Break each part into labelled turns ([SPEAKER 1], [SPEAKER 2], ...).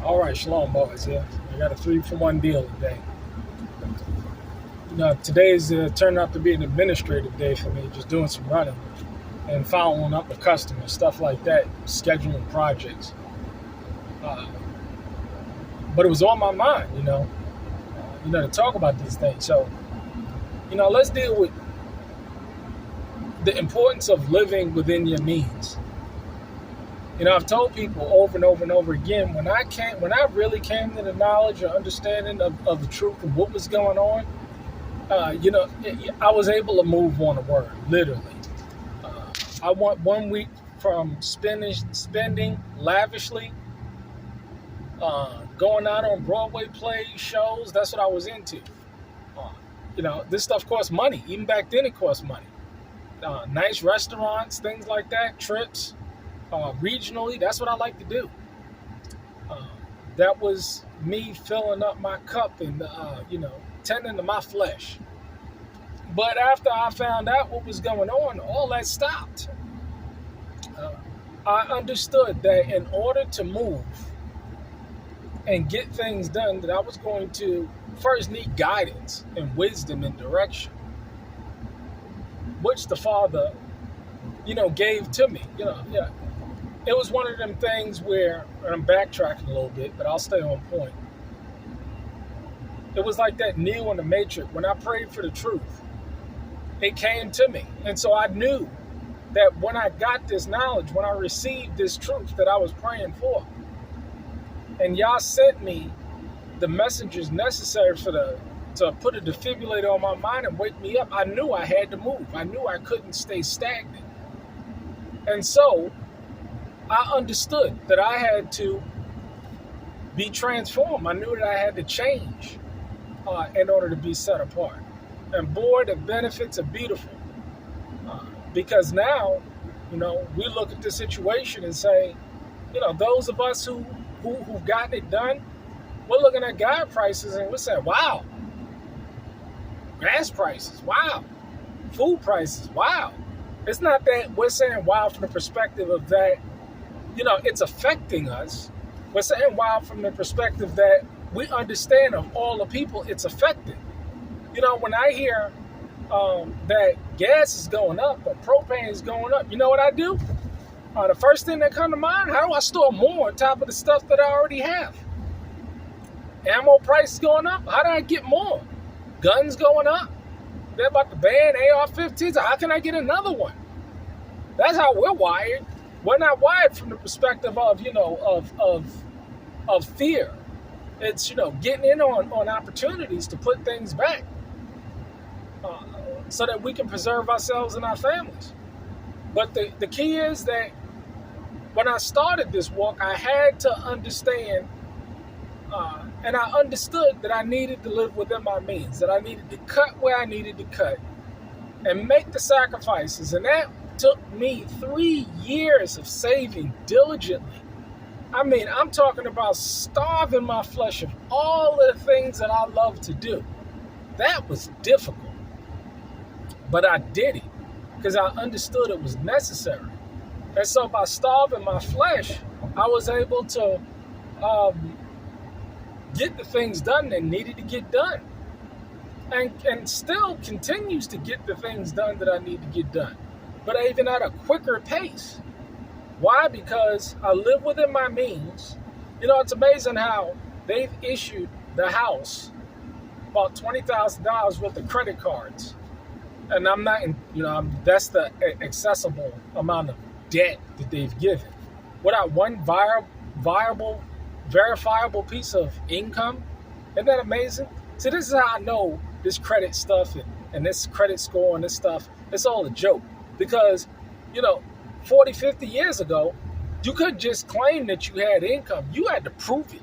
[SPEAKER 1] All right, Shalom, boys. Yeah, I got a 3-for-1 deal today. Today's turned out to be an administrative day for me, just doing some running and following up with customers, stuff like that, scheduling projects. Uh, but it was on my mind, to talk about these things. So, let's deal with the importance of living within your means. I've told people over and over and over again, when I really came to the knowledge or understanding of the truth and what was going on, I was able to move on a word, literally. I want 1 week from spending lavishly, going out on Broadway plays, shows. That's what I was into. This stuff costs money. Even back then, it cost money. Nice restaurants, things like that, trips. Regionally, that's what I like to do. That was me filling up my cup and, tending to my flesh. But after I found out what was going on, all that stopped. I understood that in order to move and get things done, that I was going to first need guidance and wisdom and direction, which the Father, gave to me. It was one of them things where, and I'm backtracking a little bit, but I'll stay on point. It was like that Neo in the Matrix. When I prayed for the truth, it came to me. And so I knew that when I got this knowledge, when I received this truth that I was praying for, and y'all sent me the messengers necessary to put a defibrillator on my mind and wake me up, I knew I had to move. I knew I couldn't stay stagnant. And so I understood that I had to be transformed. I knew that I had to change in order to be set apart. And boy, the benefits are beautiful. Because now, we look at the situation and say, those of us who've gotten it done, we're looking at gas prices and we're saying, wow. Gas prices, wow. Food prices, wow. It's not that we're saying wow from the perspective of that, it's affecting us. We're saying wow from the perspective that we understand of all the people it's affecting. When I hear that gas is going up or propane is going up, you know what I do? The first thing that comes to mind, how do I store more on top of the stuff that I already have? Ammo prices going up, how do I get more? Guns going up, they're about to ban AR-15s, how can I get another one? That's how we're wired. We're not wired from the perspective of, of fear. It's, getting in on opportunities to put things back so that we can preserve ourselves and our families. But the key is that when I started this walk, I had to understand, and I understood that I needed to live within my means, that I needed to cut where I needed to cut and make the sacrifices. And that took me 3 years of saving diligently. I'm talking about starving my flesh of all of the things that I love to do. That was difficult. But I did it because I understood it was necessary. And so by starving my flesh, I was able to get the things done that needed to get done. And still continues to get the things done that I need to get done. But even at a quicker pace. Why? Because I live within my means. It's amazing how they've issued the house about $20,000 worth of credit cards. And I'm not, that's the accessible amount of debt that they've given. Without one verifiable piece of income. Isn't that amazing? See, this is how I know this credit stuff and this credit score and this stuff, it's all a joke. Because, 40, 50 years ago, you couldn't just claim that you had income. You had to prove it.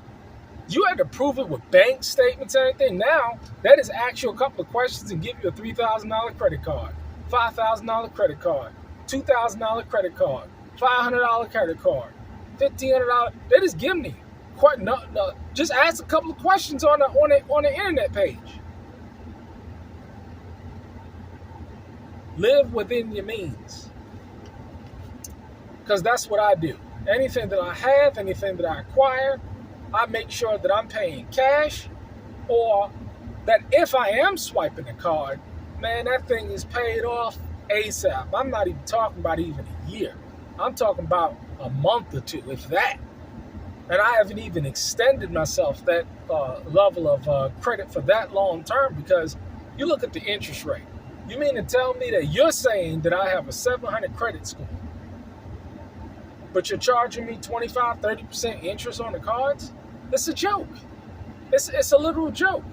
[SPEAKER 1] You had to prove it with bank statements and everything. Now, that is ask you a couple of questions and give you a $3,000 credit card, $5,000 credit card, $2,000 credit card, $500 credit card, $1,500. They just give me just ask a couple of questions on the internet page. Live within your means. Because that's what I do. Anything that I have, anything that I acquire, I make sure that I'm paying cash, or that if I am swiping a card, man, that thing is paid off ASAP. I'm not even talking about even a year. I'm talking about a month or two, if that. And I haven't even extended myself that level of credit for that long term, because you look at the interest rate. You mean to tell me that you're saying that I have a 700 credit score, but you're charging me 25, 30% interest on the cards? It's a joke. It's a literal joke.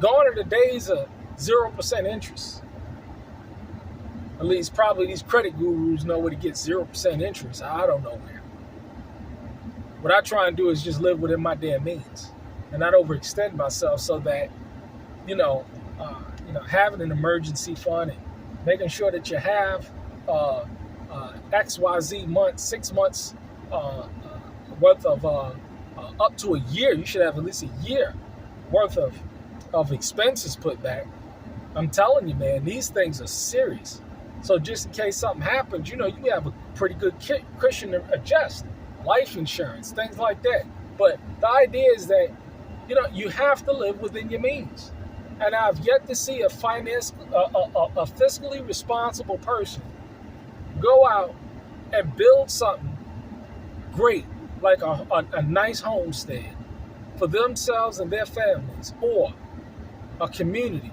[SPEAKER 1] Gone are the days of 0% interest. At least probably these credit gurus know where to get 0% interest. I don't know where. What I try and do is just live within my damn means and not overextend myself, so that, having an emergency fund and making sure that you have XYZ months, 6 months worth of up to a year. You should have at least a year worth of expenses put back. I'm telling you, man, these things are serious. So just in case something happens, you have a pretty good cushion to adjust. Life insurance, things like that. But the idea is that, you have to live within your means. And I've yet to see a fiscally responsible person go out and build something great, like a nice homestead for themselves and their families, or a community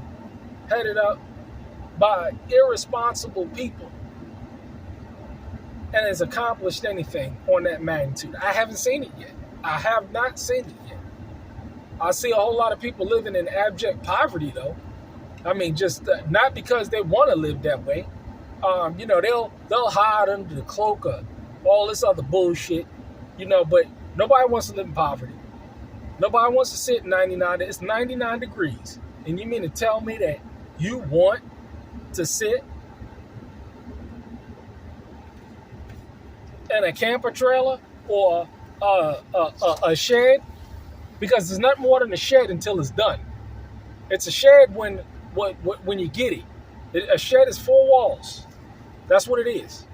[SPEAKER 1] headed up by irresponsible people, and has accomplished anything on that magnitude. I haven't seen it yet. I have not seen it yet. I see a whole lot of people living in abject poverty, though. I mean, just not because they want to live that way. They'll hide under the cloak of all this other bullshit, but nobody wants to live in poverty. Nobody wants to sit 99. It's 99 degrees. And you mean to tell me that you want to sit in a camper trailer or a shed? Because there's nothing more than a shed until it's done. It's a shed when you get it. A shed is 4 walls. That's what it is.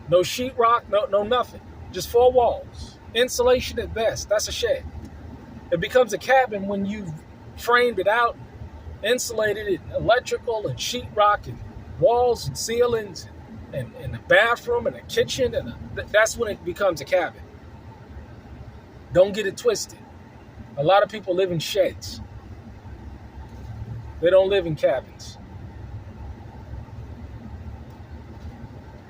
[SPEAKER 1] No sheetrock, no nothing. Just 4 walls. Insulation at best. That's a shed. It becomes a cabin when you've framed it out, insulated it, electrical and sheetrock and walls and ceilings and a bathroom and a kitchen, and that's when it becomes a cabin. Don't get it twisted. A lot of people live in sheds. They don't live in cabins.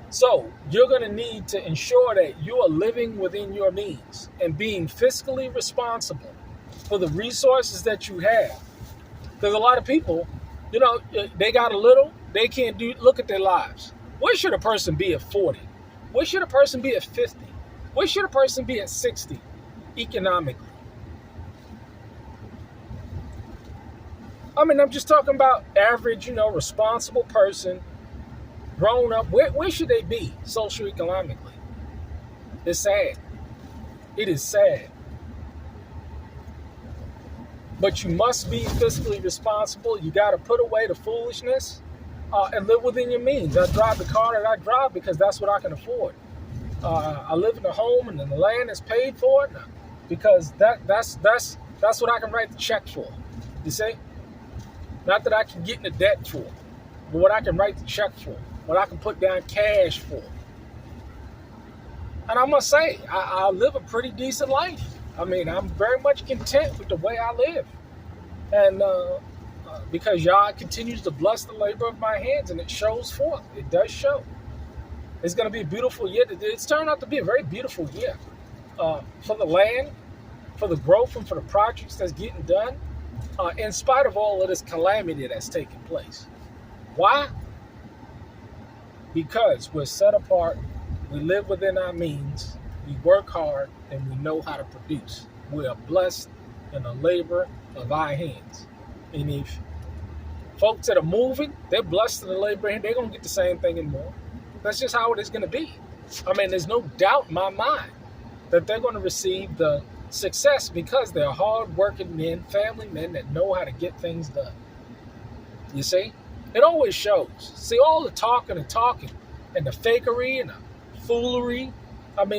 [SPEAKER 1] So you're going to need to ensure that you are living within your means and being fiscally responsible for the resources that you have. Because a lot of people, they got a little, they can't look at their lives. Where should a person be at 40? Where should a person be at 50? Where should a person be at 60 economically? I mean, I'm just talking about average, responsible person, grown up. Where should they be socioeconomically? It's sad. It is sad. But you must be fiscally responsible. You got to put away the foolishness and live within your means. I drive the car that I drive because that's what I can afford. I live in a home and the land is paid for it because that's what I can write the check for. You see? Not that I can get into debt for, but what I can write the check for, what I can put down cash for. And I must say, I live a pretty decent life. I mean, I'm very much content with the way I live. And because Yah continues to bless the labor of my hands, and it shows forth. It does show. It's going to be a beautiful year. It's turned out to be a very beautiful year for the land, for the growth, and for the projects that's getting done, in spite of all of this calamity that's taking place. Why? Because we're set apart, we live within our means, we work hard, and we know how to produce. We are blessed in the labor of our hands. And if folks that are moving, they're blessed in the labor, and they're going to get the same thing and more. That's just how it is going to be. I mean, there's no doubt in my mind that they're going to receive the success because they're hard-working men, family men that know how to get things done. You see? It always shows. See, all the talking and the fakery and the foolery, and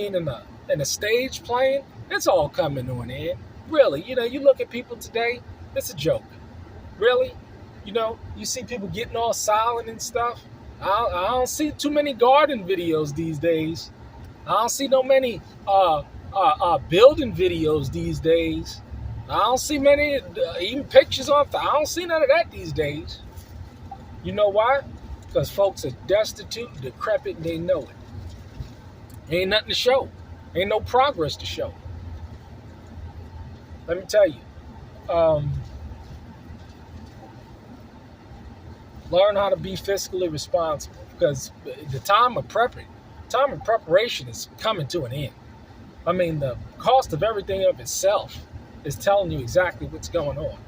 [SPEAKER 1] and the stage playing, it's all coming to an end. Really, you look at people today, it's a joke. Really, you see people getting all silent and stuff. I don't see too many garden videos these days. I don't see no many building videos these days. I don't see many even pictures on. I don't see none of that these days. You know why? Because folks are destitute, decrepit, and they know it. Ain't nothing to show. Ain't no progress to show. Let me tell you. Learn how to be fiscally responsible, because the time of preparation is coming to an end. I mean, the cost of everything of itself is telling you exactly what's going on.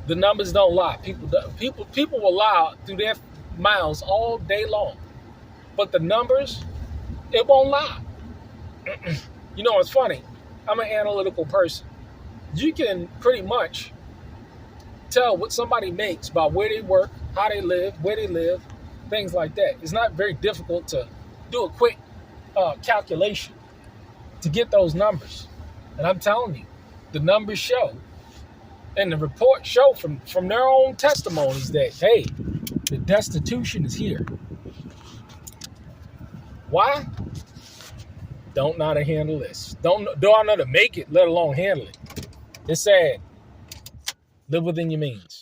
[SPEAKER 1] The numbers don't lie. People will lie through their mouths all day long, but the numbers, it won't lie. It's funny. I'm an analytical person. You can pretty much tell what somebody makes by where they work, how they live, where they live, things like that. It's not very difficult to do a quick calculation to get those numbers. And I'm telling you, the numbers show, and the reports show from their own testimonies that, hey, the destitution is here. Why? Don't know how to handle this. Don't know how to make it, let alone handle it. It's sad. Live within your means.